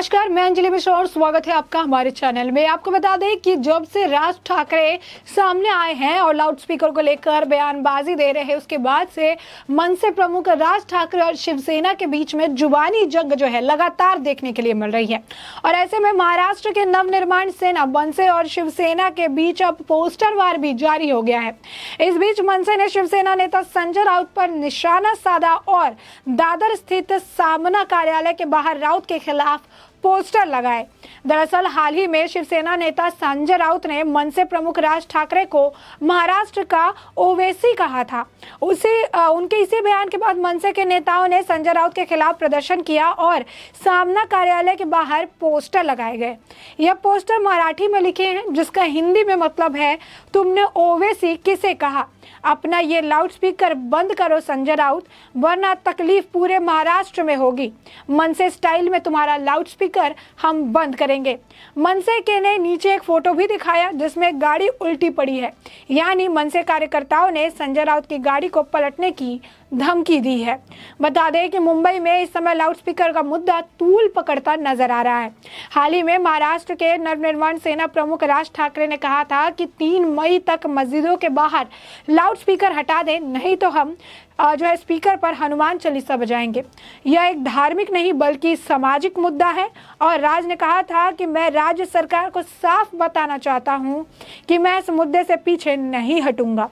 नमस्कार, मैं अंजलि मिश्रा और स्वागत है आपका हमारे चैनल में। आपको बता दें कि जब से राज ठाकरे सामने आए हैं और लाउडस्पीकर को लेकर बयानबाजी दे रहे हैं, उसके बाद से मनसे प्रमुख राज ठाकरे और शिवसेना के बीच में जुबानी जंग जो है लगातार देखने के लिए मिल रही है। और ऐसे में महाराष्ट्र के नवनिर्माण सेना मनसे और शिवसेना के बीच अब पोस्टर वार भी जारी हो गया है। इस बीच मनसे ने शिवसेना नेता संजय राउत पर निशाना साधा और दादर स्थित सामना कार्यालय के बाहर राउत के खिलाफ पोस्टर लगाए। दरअसल हाल ही में शिवसेना नेता संजय राउत ने मनसे प्रमुख राज ठाकरे को महाराष्ट्र का ओवैसी कहा था। उनके इसी बयान के बाद मनसे के नेताओं ने संजय राउत के खिलाफ प्रदर्शन किया और सामना कार्यालय के बाहर पोस्टर लगाए गए। यह पोस्टर मराठी में लिखे हैं, जिसका हिंदी में मतलब है, तुमने ओवैसी किसे कहा? अपना ये लाउडस्पीकर बंद करो संजय राउत, वरना तकलीफ पूरे महाराष्ट्र में होगी। मनसे स्टाइल में तुम्हारा लाउडस्पीकर हम बंद करेंगे। मनसे के ने नीचे एक फोटो भी दिखाया जिसमें गाड़ी उल्टी पड़ी है, यानी मनसे कार्यकर्ताओं ने संजय राउत की गाड़ी को पलटने की धमकी दी है। बता दें कि मुंबई में इस समय लाउडस्पीकर का मुद्दा तूल पकड़ता नजर आ रहा है। हाल ही में महाराष्ट्र के नवनिर्माण सेना प्रमुख राज ठाकरे ने कहा था कि 3 मई तक मस्जिदों के बाहर लाउडस्पीकर हटा दें, नहीं तो हम जो है स्पीकर पर हनुमान चालीसा बजाएंगे। यह एक धार्मिक नहीं बल्कि सामाजिक मुद्दा है। और राज ने कहा था कि मैं राज्य सरकार को साफ बताना चाहता हूं कि मैं इस मुद्दे से पीछे नहीं हटूंगा।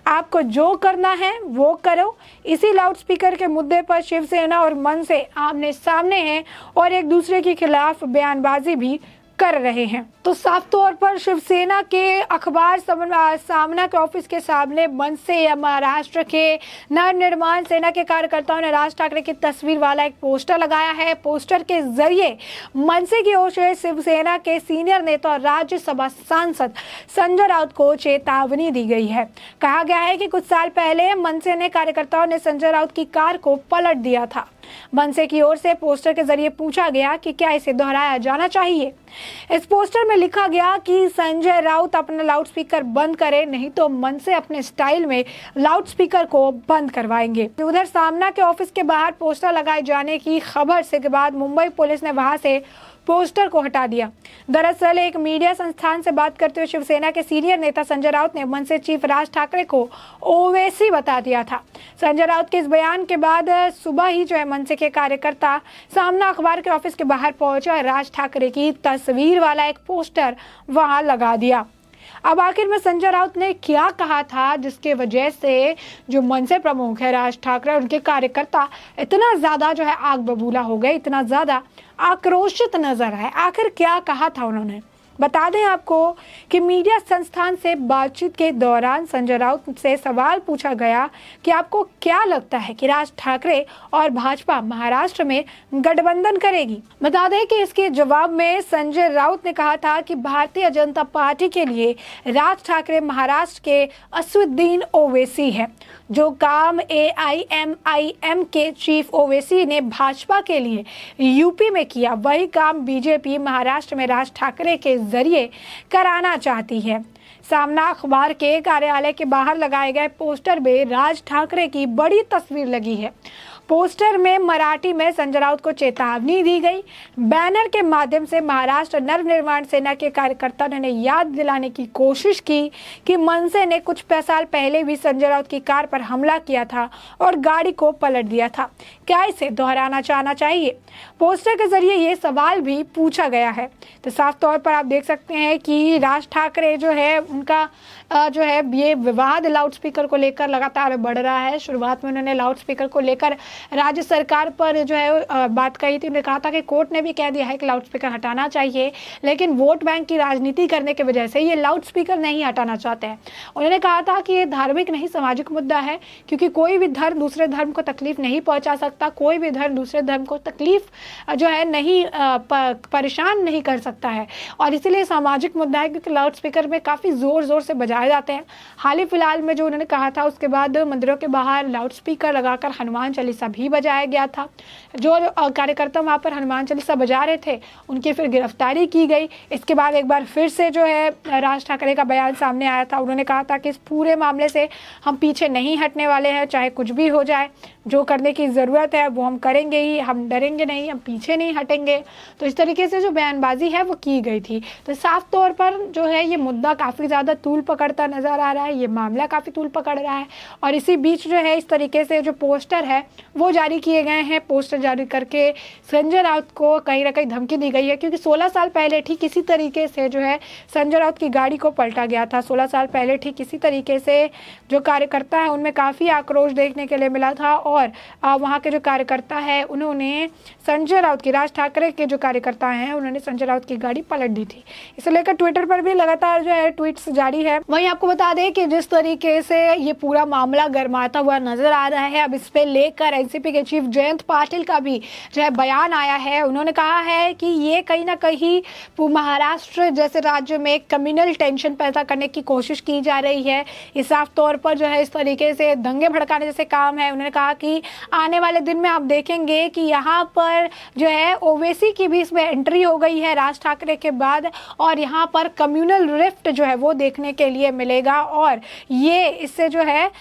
आपको जो करना है वो करो। इसी लाउडस्पीकर के मुद्दे पर शिवसेना और मनसे आमने सामने हैं और एक दूसरे के खिलाफ बयानबाजी भी कर रहे हैं। तो साफ तौर पर शिवसेना के अखबार सामना के ऑफिस के सामने मनसे या महाराष्ट्र के नवनिर्माण सेना के कार्यकर्ताओं ने राज ठाकरे की तस्वीर वाला एक पोस्टर लगाया है। पोस्टर के जरिए मनसे की ओर से शिवसेना के सीनियर नेता और राज्यसभा सांसद संजय राउत को चेतावनी दी गई है। कहा गया है कि कुछ साल पहले मनसे ने कार्यकर्ताओं ने संजय राउत की कार को पलट दिया था। मनसे की ओर से पोस्टर के जरिए पूछा गया कि क्या इसे दोहराया जाना चाहिए। इस पोस्टर में लिखा गया कि संजय राउत अपना लाउडस्पीकर बंद करे, नहीं तो मनसे अपने स्टाइल में लाउडस्पीकर को बंद करवाएंगे। उधर सामना के ऑफिस के बाहर पोस्टर लगाए जाने की खबर से के बाद मुंबई पुलिस ने वहां से पोस्टर को हटा दिया। दरअसल एक मीडिया संस्थान से बात करते हुए शिवसेना के सीनियर नेता संजय राउत ने मनसे चीफ राज ठाकरे को ओवैसी बता दिया था। संजय राउत के इस बयान के बाद सुबह ही जो है मनसे के कार्यकर्ता सामना अखबार के ऑफिस के बाहर पहुंचे और राज ठाकरे की तस्वीर वाला एक पोस्टर वहां लगा दिया। अब आखिर में संजय राउत ने क्या कहा था जिसके वजह से जो मनसे प्रमुख है राज ठाकरे और उनके कार्यकर्ता इतना ज्यादा जो है आग बबूला हो गए, इतना ज्यादा आक्रोशित नजर आए? आखिर क्या कहा था उन्होंने? बता दें आपको कि मीडिया संस्थान से बातचीत के दौरान संजय राउत से सवाल पूछा गया कि आपको क्या लगता है कि राज ठाकरे और भाजपा महाराष्ट्र में गठबंधन करेगी। बता दें कि इसके जवाब में संजय राउत ने कहा था कि भारतीय जनता पार्टी के लिए राज ठाकरे महाराष्ट्र के असदुद्दीन ओवैसी है। जो काम AIMIM के चीफ ओवैसी ने भाजपा के लिए यूपी में किया, वही काम बीजेपी महाराष्ट्र में राज ठाकरे के जरिए कराना चाहती है। सामना अखबार के कार्यालय के बाहर लगाए गए पोस्टर में राज ठाकरे की बड़ी तस्वीर लगी है। पोस्टर में मराठी में संजय राउत को चेतावनी दी गई। बैनर के माध्यम से महाराष्ट्र नवनिर्माण सेना के कार्यकर्ताओं ने याद दिलाने की कोशिश की कि मनसे ने कुछ साल पहले भी संजय राउत की कार पर हमला किया था और गाड़ी को पलट दिया था। क्या इसे दोहराना चाहना चाहिए? पोस्टर के जरिए ये सवाल भी पूछा गया है। तो साफ तौर पर आप देख सकते हैं कि राज ठाकरे जो है उनका जो है ये विवाद लाउडस्पीकर को लेकर लगातार बढ़ रहा है। शुरुआत में उन्होंने लाउडस्पीकर को लेकर राज्य सरकार पर जो है बात कही थी। उन्होंने कहा था कि कोर्ट ने भी कह दिया है कि लाउडस्पीकर हटाना चाहिए, लेकिन वोट बैंक की राजनीति करने की वजह से ये लाउडस्पीकर नहीं हटाना चाहते हैं। उन्होंने कहा था कि ये धार्मिक नहीं सामाजिक मुद्दा है, क्योंकि कोई भी धर्म दूसरे धर्म को तकलीफ नहीं पहुंचा सकता, कोई भी धर्म दूसरे धर्म को तकलीफ जो है नहीं परेशान नहीं कर सकता है, और इसीलिए सामाजिक मुद्दा है, क्योंकि लाउडस्पीकर में काफ़ी ज़ोर ज़ोर से बजाए जाते हैं। हाल ही फिलहाल में जो उन्होंने कहा था उसके बाद मंदिरों के बाहर लाउडस्पीकर लगाकर हनुमान चालीसा भी बजाया गया था। जो कार्यकर्ता वहाँ पर हनुमान चालीसा बजा रहे थे उनकी फिर गिरफ्तारी की गई। इसके बाद एक बार फिर से जो है राज ठाकरे का बयान सामने आया था। उन्होंने कहा था कि इस पूरे मामले से हम पीछे नहीं हटने वाले हैं, चाहे कुछ भी हो जाए, जो करने की ज़रूरत है वो हम करेंगे ही, हम डरेंगे नहीं, हम पीछे नहीं हटेंगे। तो इस तरीके से जो बयानबाजी है वो की गई थी। तो साफ तौर पर जो है ये मुद्दा काफ़ी ज़्यादा तूल पकड़ता नज़र आ रहा है, ये मामला काफ़ी तूल पकड़ रहा है। और इसी बीच जो है इस तरीके से जो पोस्टर है वो जारी किए गए हैं। पोस्टर जारी करके संजय राउत को कहीं ना कहीं धमकी दी गई है, क्योंकि 16 साल पहले ठीक इसी तरीके से जो है संजय राउत की गाड़ी को पलटा गया था। 16 साल पहले ठीक इसी तरीके से जो कार्यकर्ता है उनमें काफ़ी आक्रोश देखने के लिए मिला था और वहाँ के जो कार्यकर्ता है उन्होंने संजय राउत की, राज ठाकरे के जो कार्यकर्ता हैं उन्होंने संजय राउत की गाड़ी पलट दी थी। इसे लेकर ट्विटर पर भी लगातार जो है ट्वीट्स जारी है। वहीं आपको बता दें कि जिस तरीके से ये पूरा मामला गर्माता हुआ नजर आ रहा है, अब इस पे लेकर एनसीपी के चीफ जयंत पाटिल का भी जो है बयान आया है। उन्होंने कहा है कि ये कहीं ना कहीं महाराष्ट्र जैसे राज्य में कम्युनल टेंशन पैदा करने की कोशिश की जा रही है। ये साफ तौर पर जो है इस तरीके से दंगे भड़काने जैसे काम है। उन्होंने कहा कि आने वाले दिन में आप देखेंगे कि यहाँ पर जो है ओवैसी की भी इसमें एंट्री हो गई है राज ठाकरे के बाद, और यहाँ पर कम्युनल रिफ्ट जो है वो देखने के लिए मिलेगा। और ये इससे जो है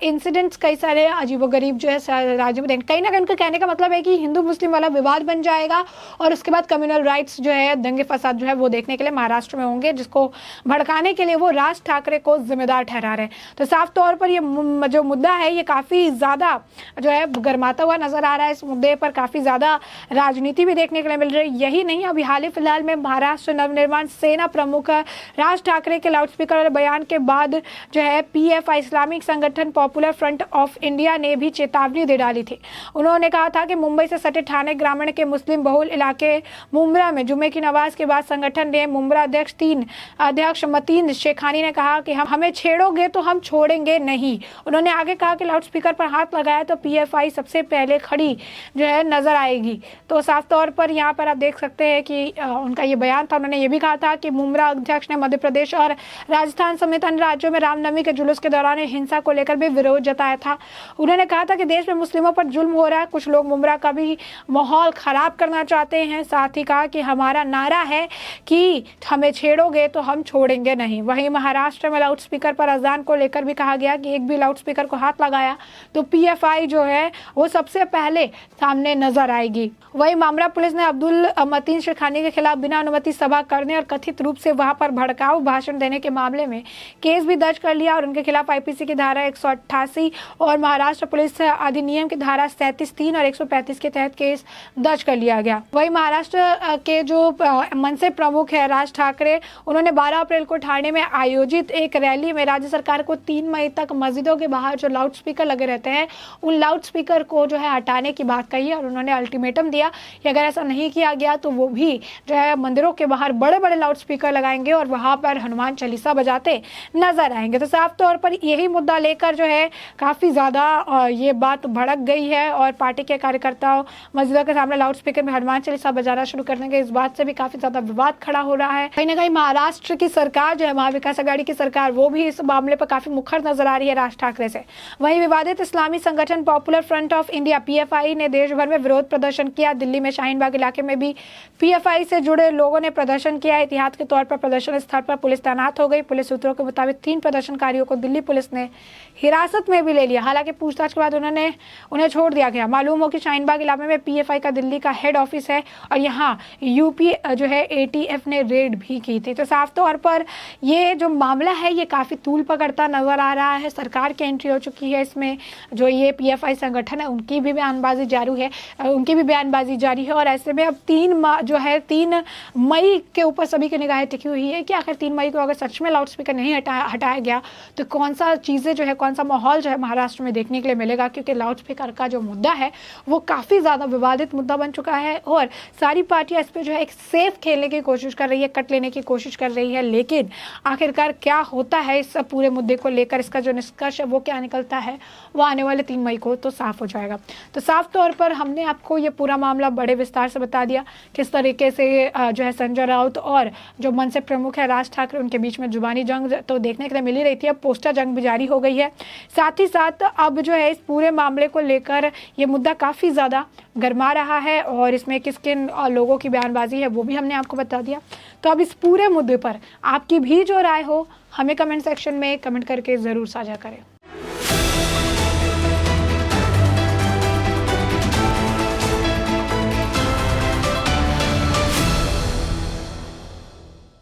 इंसिडेंट्स कई सारे अजीबोगरीब जो है राज्य में कहीं ना कहीं उनका कहने का मतलब है कि हिंदू मुस्लिम वाला विवाद बन जाएगा और उसके बाद कम्युनल राइट्स जो है दंगे फसाद जो है वो देखने के लिए महाराष्ट्र में होंगे, जिसको भड़काने के लिए वो राज ठाकरे को जिम्मेदार ठहरा रहे। तो साफ तौर पर ये जो मुद्दा है ये काफ़ी ज़्यादा जो है गर्माता हुआ नजर आ रहा है। इस मुद्दे पर काफ़ी ज़्यादा राजनीति भी देखने के लिए मिल रही है। यही नहीं, अभी हाल ही फिलहाल में महाराष्ट्र नवनिर्माण सेना प्रमुख राज ठाकरे के लाउडस्पीकर वाले बयान के बाद जो है पीएफआई इस्लामिक संगठन पॉपुलर फ्रंट ऑफ इंडिया ने भी चेतावनी दे डाली थी। उन्होंने कहा था कि मुंबई से सटे ठाणे ग्रामीण के मुस्लिम बहुल इलाके मुंब्रा में जुम्मे की नमाज के बाद संगठन ने मुंब्रा अध्यक्ष मतीन शेखानी ने कहा कि हमें छेड़ोगे तो हम छोड़ेंगे नहीं। उन्होंने आगे कहा कि लाउडस्पीकर पर हाथ लगाया तो पीएफआई सबसे पहले खड़ी जो है नजर आएगी। तो साफ तौर पर यहाँ पर आप देख सकते हैं कि उनका ये बयान था। उन्होंने ये भी कहा था कि मुंब्रा अध्यक्ष ने मध्य प्रदेश और राजस्थान समेत अन्य राज्यों में रामनवमी के जुलूस के दौरान हिंसा को लेकर भी विरोध जताया था। उन्होंने कहा था कि देश में मुस्लिमों पर जुल्म हो रहा है, कुछ लोग मुंब्रा का भी माहौल खराब करना चाहते हैं। साथ ही कहा कि हमारा नारा है कि हमें छेड़ोगे तो हम छोड़ेंगे नहीं। वहीं महाराष्ट्र में लाउडस्पीकर पर अजान को लेकर भी कहा गया कि एक भी लाउडस्पीकर को हाथ लगाया तो पीएफआई जो है वो सबसे पहले सामने नजर आएगी। वहीं मामला पुलिस ने अब्दुल मतीन शेखानी के खिलाफ बिना अनुमति सभा करने और कथित रूप से वहां पर भड़काऊ भाषण देने के मामले में केस भी दर्ज कर लिया और उनके खिलाफ आईपीसी की धारा 188 और महाराष्ट्र पुलिस अधिनियम की धारा 37(3) और 135 के तहत केस दर्ज कर लिया गया। वहीं महाराष्ट्र के जो मनसे प्रमुख है राज ठाकरे, उन्होंने 12 अप्रैल को ठाणे में आयोजित एक रैली में राज्य सरकार को 3 मई तक मस्जिदों के बाहर जो लाउडस्पीकर लगे रहते हैं उन लाउडस्पीकर को जो है हटाने की बात कही और उन्होंने अल्टीमेटम दिया कि अगर ऐसा नहीं किया गया तो वो भी जो है मंदिरों के बाहर बड़े बड़े लाउडस्पीकर लगाएंगे और वहां पर हनुमान चालीसा बजाते नजर आएंगे। तो साफ तौर पर यही मुद्दा लेकर जो है काफी ज्यादा ये बात भड़क गई है और पार्टी के कार्यकर्ताओं मस्जिदों के सामने लाउडस्पीकर में हनुमान चालीसा बजाना शुरू करने के इस बात से भी काफी ज्यादा विवाद खड़ा हो रहा है। कहीं ना कहीं महाराष्ट्र की सरकार जो है महाविकास आघाड़ी की सरकार वो भी इस मामले पर काफी मुखर नजर आ रही है राज ठाकरे से। वहीं विवादित इस्लामी संगठन popular front of India PFI ने देश भर में विरोध प्रदर्शन किया। दिल्ली में शाहीन बाग इलाके में भी पीएफआई से जुड़े लोगों ने प्रदर्शन किया। एहतियात के तौर पर प्रदर्शन स्थल पर पुलिस तैनात हो गई। पुलिस सूत्रों के मुताबिक 3 प्रदर्शनकारियों को दिल्ली पुलिस ने हिरासत में भी ले लिया। हालांकि पूछताछ के बाद उन्हें छोड़ दिया गया। मालूम हो कि शाहीन बाग इलाके में पीएफआई का दिल्ली का हेड ऑफिस है और यहाँ यूपी जो है एटीएफ ने रेड भी की थी। तो साफ तौर पर ये जो मामला है ये काफी तूल पकड़ता नजर आ रहा है। सरकार की एंट्री हो चुकी है इसमें। जो ये पीएफआई संगठन है उनकी भी बयानबाजी जारी है और ऐसे में अब 3 मई के ऊपर सभी की निगाहें टिकी हुई है कि आखिर 3 मई को अगर सच में लाउडस्पीकर नहीं हटाया गया तो कौन सा चीज़ें जो है कौन सा माहौल जो है महाराष्ट्र में देखने के लिए मिलेगा, क्योंकि लाउडस्पीकर का जो मुद्दा है वो काफ़ी ज़्यादा विवादित मुद्दा बन चुका है और सारी पार्टियां इस पर जो है एक सेफ खेलने की कोशिश कर रही है, कट लेने की कोशिश कर रही है। लेकिन आखिरकार क्या होता है इस पूरे मुद्दे को लेकर, इसका जो निष्कर्ष है वो क्या निकलता है वो आने वाले 3 मई को तो साफ हो जाएगा। तो साफ तौर पर हमने आपको ये पूरा मामला बड़े विस्तार से बता दिया किस तरीके से जो है संजय राउत और जो मनसे प्रमुख है राज ठाकरे उनके बीच में जुबानी जंग तो देखने के लिए मिल ही रही थी। अब पोस्टर जंग भी जारी हो गई है। साथ ही साथ अब जो है इस पूरे मामले को लेकर ये मुद्दा काफ़ी ज़्यादा गरमा रहा है और इसमें किस किन लोगों की बयानबाजी है वो भी हमने आपको बता दिया। तो अब इस पूरे मुद्दे पर आपकी भी जो राय हो हमें कमेंट सेक्शन में कमेंट करके ज़रूर साझा करें।